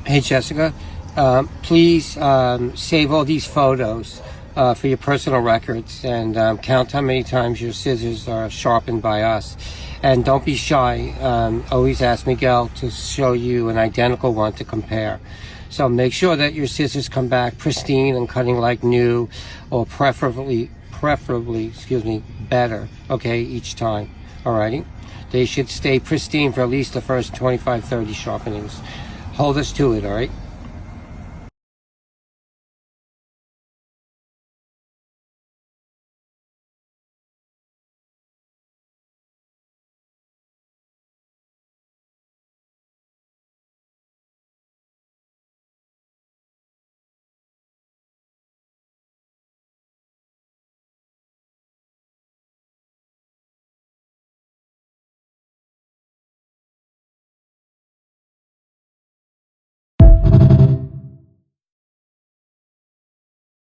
Hey Jessica, please save all these photos for your personal records, and count how many times your scissors are sharpened by us. And don't be shy. Always ask Miguel to show you an identical one to compare. So make sure that your scissors come back pristine and cutting like new, or preferably, better, okay, each time. Alrighty? They should stay pristine for at least the first 25-30 sharpenings. Hold us to it, alright?